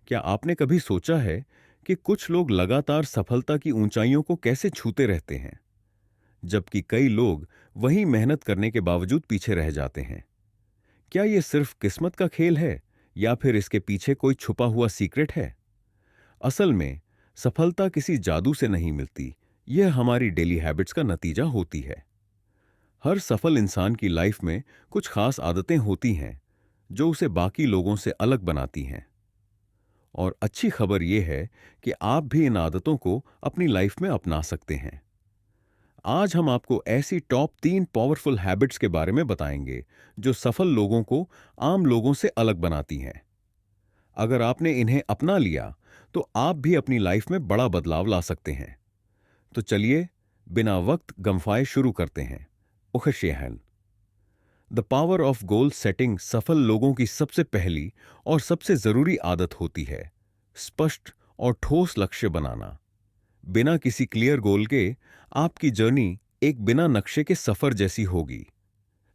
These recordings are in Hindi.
क्या आपने कभी सोचा है कि कुछ लोग लगातार सफलता की ऊंचाइयों को कैसे छूते रहते हैं, जबकि कई लोग वही मेहनत करने के बावजूद पीछे रह जाते हैं? क्या यह सिर्फ किस्मत का खेल है या फिर इसके पीछे कोई छुपा हुआ सीक्रेट है? असल में सफलता किसी जादू से नहीं मिलती, यह हमारी डेली हैबिट्स का नतीजा होती है। हर सफल इंसान की लाइफ में कुछ खास आदतें होती हैं जो उसे बाकी लोगों से अलग बनाती हैं। और अच्छी खबर यह है कि आप भी इन आदतों को अपनी लाइफ में अपना सकते हैं। आज हम आपको ऐसी टॉप 3 पावरफुल हैबिट्स के बारे में बताएंगे जो सफल लोगों को आम लोगों से अलग बनाती हैं। अगर आपने इन्हें अपना लिया तो आप भी अपनी लाइफ में बड़ा बदलाव ला सकते हैं। तो चलिए बिना वक्त गंवाए शुरू करते हैं। उखशेहन the power of goal setting सफल लोगों की सबसे पहली और सबसे जरूरी आदत होती है स्पष्ट और ठोस लक्ष्य बनाना। बिना किसी क्लियर गोल के आपकी जर्नी एक बिना नक्शे के सफर जैसी होगी।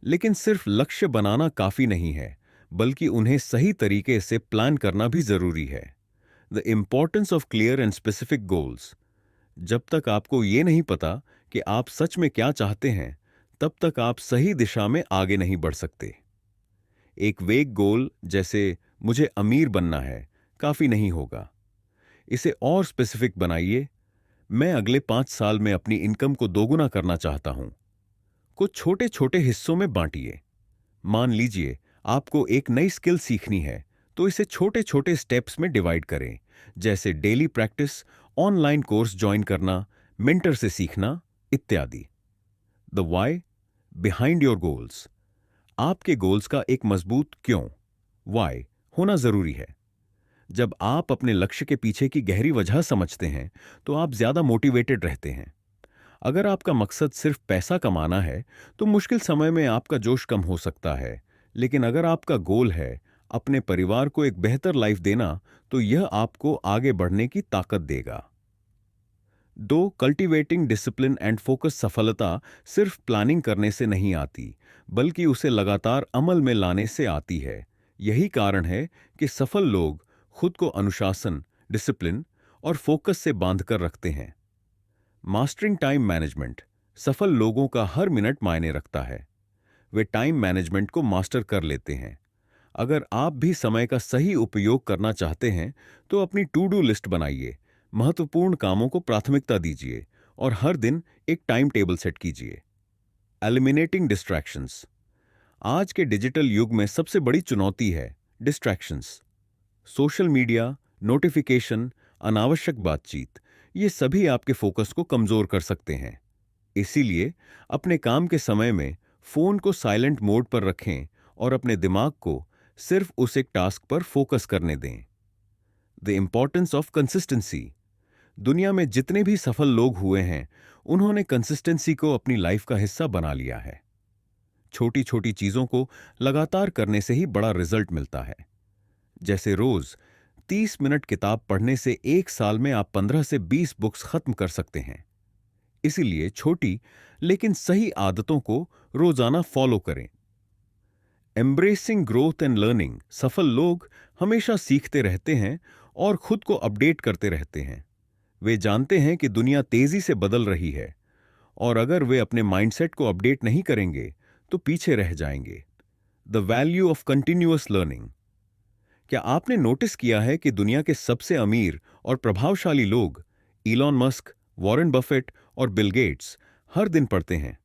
लेकिन सिर्फ लक्ष्य बनाना काफी नहीं है, बल्कि उन्हें सही तरीके से प्लान करना भी जरूरी है। The importance of clear and specific goals. जब तक आपको ये नहीं पता कि आप सच में क्या चाहते हैं, तब तक आप सही दिशा में आगे नहीं बढ़ सकते। एक वेग गोल जैसे मुझे अमीर बनना है काफी नहीं होगा। इसे और स्पेसिफिक बनाइए। मैं अगले 5 साल में अपनी इनकम को दोगुना करना चाहता हूं। कुछ छोटे छोटे हिस्सों में बांटिए। मान लीजिए आपको एक नई स्किल सीखनी है, तो इसे छोटे छोटे स्टेप्स में डिवाइड करें, जैसे daily practice, online course join करना, मेंटर से सीखना इत्यादि। The why behind your goals. आपके गोल्स का एक मजबूत क्यों, वाई, होना जरूरी है। जब आप अपने लक्ष्य के पीछे की गहरी वजह समझते हैं, तो आप ज्यादा मोटिवेटेड रहते हैं। अगर आपका मकसद सिर्फ पैसा कमाना है, तो मुश्किल समय में आपका जोश कम हो सकता है। लेकिन अगर आपका गोल है अपने परिवार को एक बेहतर लाइफ देना, तो यह आपको आगे बढ़ने की ताकत देगा। Cultivating discipline and focus. सफलता सिर्फ प्लानिंग करने से नहीं आती, बल्कि उसे लगातार अमल में लाने से आती है। यही कारण है कि सफल लोग खुद को अनुशासन, डिसिप्लिन और फोकस से बांधकर रखते हैं। Mastering time management. सफल लोगों का हर मिनट मायने रखता है। वे टाइम मैनेजमेंट को मास्टर कर लेते हैं। अगर आप भी समय का सही उपयोग करना चाहते हैं, तो अपनी टू डू लिस्ट बनाइए, महत्वपूर्ण कामों को प्राथमिकता दीजिए और हर दिन एक टाइम टेबल सेट कीजिए। Eliminating distractions. आज के डिजिटल युग में सबसे बड़ी चुनौती है डिस्ट्रैक्शंस। सोशल मीडिया, नोटिफिकेशन, अनावश्यक बातचीत, ये सभी आपके फोकस को कमजोर कर सकते हैं। इसीलिए अपने काम के समय में फोन को साइलेंट मोड पर रखें और अपने दिमाग को सिर्फ उस एक टास्क पर फोकस करने दें। The importance of consistency. दुनिया में जितने भी सफल लोग हुए हैं, उन्होंने कंसिस्टेंसी को अपनी लाइफ का हिस्सा बना लिया है। छोटी छोटी चीजों को लगातार करने से ही बड़ा रिजल्ट मिलता है। जैसे रोज 30 मिनट किताब पढ़ने से एक साल में आप 15 से 20 बुक्स खत्म कर सकते हैं। इसीलिए छोटी लेकिन सही आदतों को रोजाना फॉलो करें। Embracing growth and learning. सफल लोग हमेशा सीखते रहते हैं और खुद को अपडेट करते रहते हैं। वे जानते हैं कि दुनिया तेजी से बदल रही है, और अगर वे अपने माइंडसेट को अपडेट नहीं करेंगे तो पीछे रह जाएंगे। The value of continuous learning. क्या आपने नोटिस किया है कि दुनिया के सबसे अमीर और प्रभावशाली लोग, इलॉन मस्क, वॉरेन बफेट और बिल गेट्स, हर दिन पढ़ते हैं?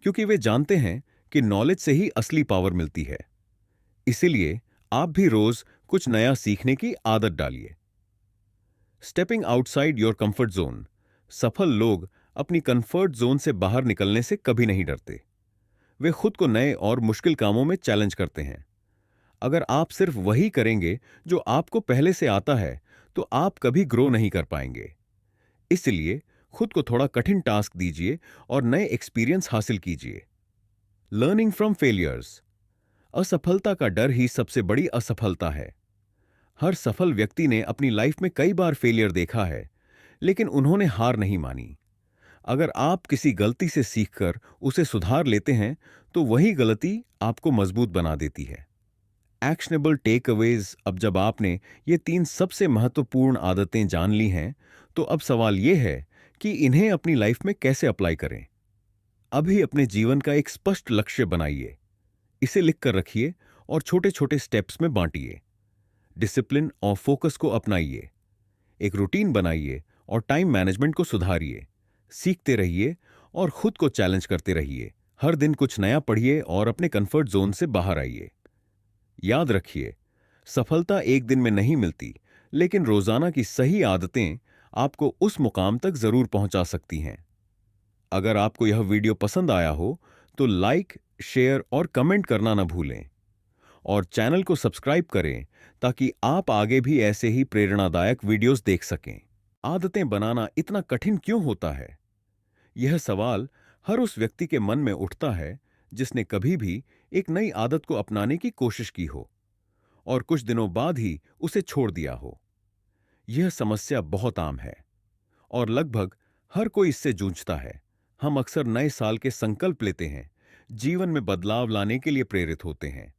क्योंकि वे जानते हैं कि नॉलेज से ही असली पावर मिलती है। इसीलिए आप भी रोज कुछ नया सीखने की आदत डालिए। Stepping outside your comfort zone. सफल लोग अपनी कंफर्ट जोन से बाहर निकलने से कभी नहीं डरते। वे खुद को नए और मुश्किल कामों में चैलेंज करते हैं। अगर आप सिर्फ वही करेंगे जो आपको पहले से आता है, तो आप कभी ग्रो नहीं कर पाएंगे। इसलिए खुद को थोड़ा कठिन टास्क दीजिए और नए एक्सपीरियंस हासिल कीजिए। Learning from failures. असफलता का डर ही सबसे बड़ी असफलता है। हर सफल व्यक्ति ने अपनी लाइफ में कई बार फेलियर देखा है, लेकिन उन्होंने हार नहीं मानी। अगर आप किसी गलती से सीखकर उसे सुधार लेते हैं, तो वही गलती आपको मजबूत बना देती है। Actionable takeaways. अब जब आपने ये 3 सबसे महत्वपूर्ण आदतें जान ली हैं, तो अब सवाल ये है कि इन्हें अपनी लाइफ में कैसे अप्लाई करें। अभी अपने जीवन का एक स्पष्ट लक्ष्य बनाइए, इसे लिख कर रखिए और छोटे छोटे स्टेप्स में बांटिए। डिसिप्लिन और फोकस को अपनाइए, एक रूटीन बनाइए और टाइम मैनेजमेंट को सुधारिए। सीखते रहिए और खुद को चैलेंज करते रहिए। हर दिन कुछ नया पढ़िए और अपने कंफर्ट जोन से बाहर आइए। याद रखिए, सफलता एक दिन में नहीं मिलती, लेकिन रोजाना की सही आदतें आपको उस मुकाम तक जरूर पहुंचा सकती हैं। अगर आपको यह वीडियो पसंद आया हो तो लाइक, शेयर और कमेंट करना न भूलें और चैनल को सब्सक्राइब करें ताकि आप आगे भी ऐसे ही प्रेरणादायक वीडियोस देख सकें। आदतें बनाना इतना कठिन क्यों होता है? यह सवाल हर उस व्यक्ति के मन में उठता है जिसने कभी भी एक नई आदत को अपनाने की कोशिश की हो और कुछ दिनों बाद ही उसे छोड़ दिया हो। यह समस्या बहुत आम है और लगभग हर कोई इससे जूझता है। हम अक्सर नए साल के संकल्प लेते हैं, जीवन में बदलाव लाने के लिए प्रेरित होते हैं,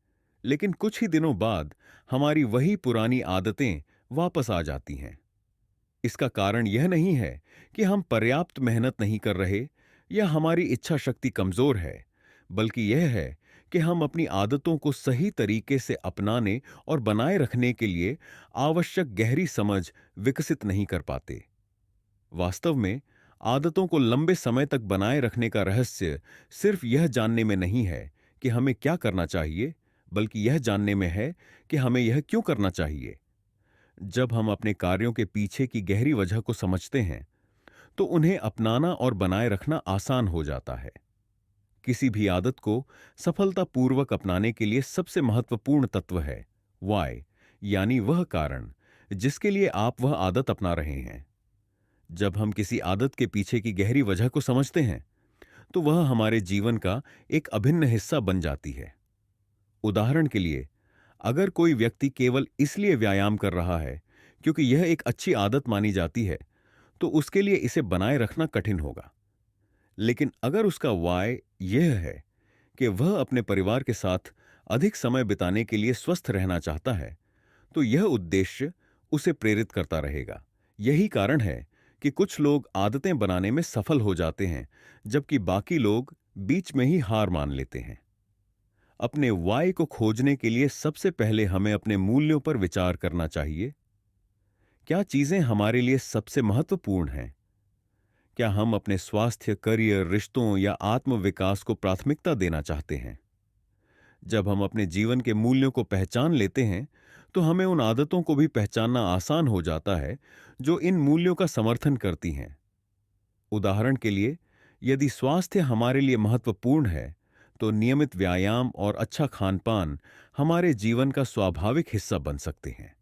लेकिन कुछ ही दिनों बाद हमारी वही पुरानी आदतें वापस आ जाती हैं। इसका कारण यह नहीं है कि हम पर्याप्त मेहनत नहीं कर रहे या हमारी इच्छा शक्ति कमजोर है, बल्कि यह है कि हम अपनी आदतों को सही तरीके से अपनाने और बनाए रखने के लिए आवश्यक गहरी समझ विकसित नहीं कर पाते। वास्तव में आदतों को लंबे समय तक बनाए रखने का रहस्य सिर्फ यह जानने में नहीं है कि हमें क्या करना चाहिए, बल्कि यह जानने में है कि हमें यह क्यों करना चाहिए। जब हम अपने कार्यों के पीछे की गहरी वजह को समझते हैं, तो उन्हें अपनाना और बनाए रखना आसान हो जाता है। किसी भी आदत को सफलतापूर्वक अपनाने के लिए सबसे महत्वपूर्ण तत्व है वाई, यानी वह कारण जिसके लिए आप वह आदत अपना रहे हैं। जब हम किसी आदत के पीछे की गहरी वजह को समझते हैं, तो वह हमारे जीवन का एक अभिन्न हिस्सा बन जाती है। उदाहरण के लिए, अगर कोई व्यक्ति केवल इसलिए व्यायाम कर रहा है क्योंकि यह एक अच्छी आदत मानी जाती है, तो उसके लिए इसे बनाए रखना कठिन होगा। लेकिन अगर उसका वाय यह है कि वह अपने परिवार के साथ अधिक समय बिताने के लिए स्वस्थ रहना चाहता है, तो यह उद्देश्य उसे प्रेरित करता रहेगा। यही कारण है कि कुछ लोग आदतें बनाने में सफल हो जाते हैं, जबकि बाकी लोग बीच में ही हार मान लेते हैं। अपने वाय को खोजने के लिए सबसे पहले हमें अपने मूल्यों पर विचार करना चाहिए। क्या चीजें हमारे लिए सबसे महत्वपूर्ण हैं? क्या हम अपने स्वास्थ्य, करियर, रिश्तों या आत्म विकास को प्राथमिकता देना चाहते हैं? जब हम अपने जीवन के मूल्यों को पहचान लेते हैं, तो हमें उन आदतों को भी पहचानना आसान हो जाता है जो इन मूल्यों का समर्थन करती हैं। उदाहरण के लिए, यदि स्वास्थ्य हमारे लिए महत्वपूर्ण है, तो नियमित व्यायाम और अच्छा खानपान हमारे जीवन का स्वाभाविक हिस्सा बन सकते हैं।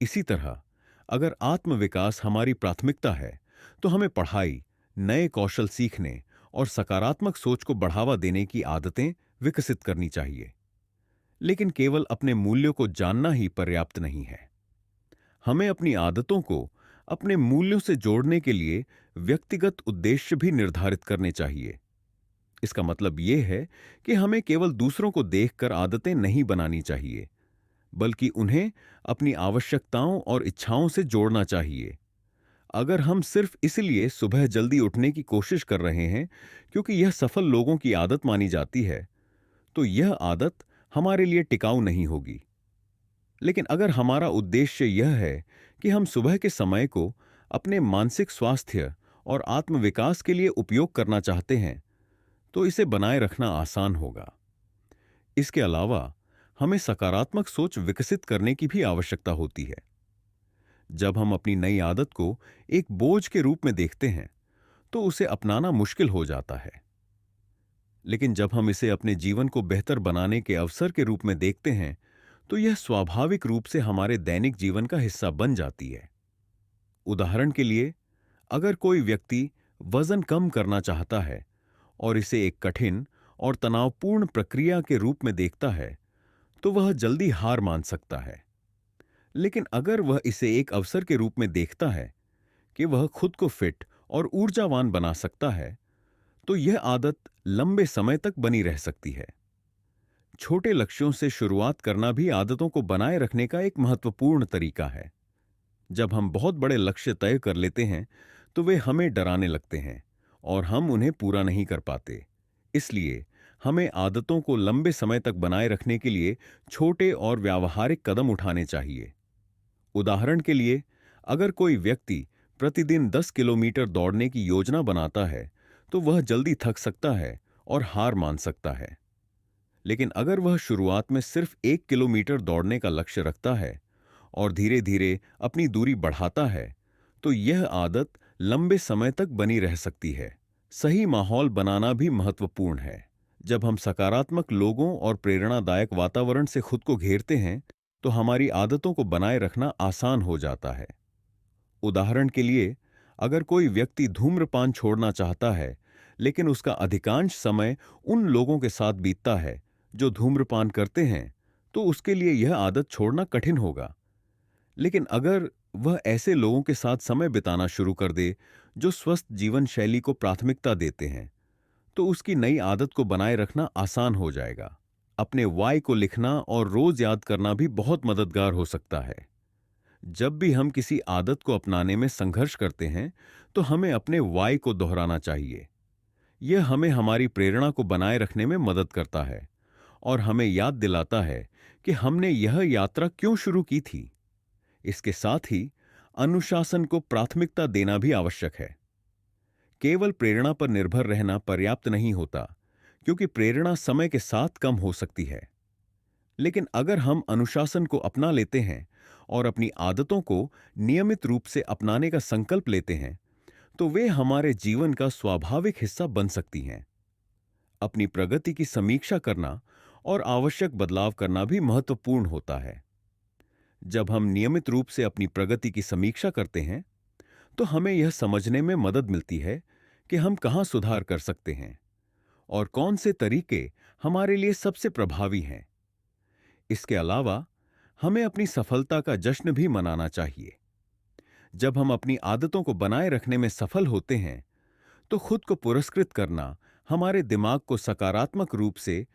इसी तरह, अगर आत्मविकास हमारी प्राथमिकता है, तो हमें पढ़ाई, नए कौशल सीखने और सकारात्मक सोच को बढ़ावा देने की आदतें विकसित करनी चाहिए। लेकिन केवल अपने मूल्यों को जानना ही पर्याप्त नहीं है। हमें अपनी आदतों को अपने मूल्यों से जोड़ने के लिए व्यक्तिगत उद्देश्य भी निर्धारित करने चाहिए। इसका मतलब यह है कि हमें केवल दूसरों को देखकर आदतें नहीं बनानी चाहिए, बल्कि उन्हें अपनी आवश्यकताओं और इच्छाओं से जोड़ना चाहिए। अगर हम सिर्फ इसलिए सुबह जल्दी उठने की कोशिश कर रहे हैं क्योंकि यह सफल लोगों की आदत मानी जाती है, तो यह आदत हमारे लिए टिकाऊ नहीं होगी। लेकिन अगर हमारा उद्देश्य यह है कि हम सुबह के समय को अपने मानसिक स्वास्थ्य और आत्मविकास के लिए उपयोग करना चाहते हैं, तो इसे बनाए रखना आसान होगा। इसके अलावा हमें सकारात्मक सोच विकसित करने की भी आवश्यकता होती है। जब हम अपनी नई आदत को एक बोझ के रूप में देखते हैं, तो उसे अपनाना मुश्किल हो जाता है। लेकिन जब हम इसे अपने जीवन को बेहतर बनाने के अवसर के रूप में देखते हैं, तो यह स्वाभाविक रूप से हमारे दैनिक जीवन का हिस्सा बन जाती है। उदाहरण के लिए, अगर कोई व्यक्ति वजन कम करना चाहता है और इसे एक कठिन और तनावपूर्ण प्रक्रिया के रूप में देखता है, तो वह जल्दी हार मान सकता है। लेकिन अगर वह इसे एक अवसर के रूप में देखता है कि वह खुद को फिट और ऊर्जावान बना सकता है, तो यह आदत लंबे समय तक बनी रह सकती है। छोटे लक्ष्यों से शुरुआत करना भी आदतों को बनाए रखने का एक महत्वपूर्ण तरीका है। जब हम बहुत बड़े लक्ष्य तय कर लेते हैं, तो वे हमें डराने लगते हैं और हम उन्हें पूरा नहीं कर पाते। इसलिए हमें आदतों को लंबे समय तक बनाए रखने के लिए छोटे और व्यावहारिक कदम उठाने चाहिए। उदाहरण के लिए, अगर कोई व्यक्ति प्रतिदिन 10 किलोमीटर दौड़ने की योजना बनाता है, तो वह जल्दी थक सकता है और हार मान सकता है। लेकिन अगर वह शुरुआत में सिर्फ 1 किलोमीटर दौड़ने का लक्ष्य रखता है और धीरे धीरे अपनी दूरी बढ़ाता है, तो यह आदत लंबे समय तक बनी रह सकती है। सही माहौल बनाना भी महत्वपूर्ण है। जब हम सकारात्मक लोगों और प्रेरणादायक वातावरण से खुद को घेरते हैं, तो हमारी आदतों को बनाए रखना आसान हो जाता है। उदाहरण के लिए, अगर कोई व्यक्ति धूम्रपान छोड़ना चाहता है, लेकिन उसका अधिकांश समय उन लोगों के साथ बीतता है जो धूम्रपान करते हैं, तो उसके लिए यह आदत छोड़ना कठिन होगा। लेकिन अगर वह ऐसे लोगों के साथ समय बिताना शुरू कर दे जो स्वस्थ जीवन शैली को प्राथमिकता देते हैं, तो उसकी नई आदत को बनाए रखना आसान हो जाएगा। अपने वाई को लिखना और रोज याद करना भी बहुत मददगार हो सकता है। जब भी हम किसी आदत को अपनाने में संघर्ष करते हैं, तो हमें अपने वाई को दोहराना चाहिए। यह हमें हमारी प्रेरणा को बनाए रखने में मदद करता है और हमें याद दिलाता है कि हमने यह यात्रा क्यों शुरू की थी। इसके साथ ही अनुशासन को प्राथमिकता देना भी आवश्यक है। केवल प्रेरणा पर निर्भर रहना पर्याप्त नहीं होता, क्योंकि प्रेरणा समय के साथ कम हो सकती है। लेकिन अगर हम अनुशासन को अपना लेते हैं और अपनी आदतों को नियमित रूप से अपनाने का संकल्प लेते हैं, तो वे हमारे जीवन का स्वाभाविक हिस्सा बन सकती हैं। अपनी प्रगति की समीक्षा करना और आवश्यक बदलाव करना भी महत्वपूर्ण होता है। जब हम नियमित रूप से अपनी प्रगति की समीक्षा करते हैं, तो हमें यह समझने में मदद मिलती है कि हम कहां सुधार कर सकते हैं और कौन से तरीके हमारे लिए सबसे प्रभावी हैं। इसके अलावा हमें अपनी सफलता का जश्न भी मनाना चाहिए। जब हम अपनी आदतों को बनाए रखने में सफल होते हैं, तो खुद को पुरस्कृत करना हमारे दिमाग को सकारात्मक रूप से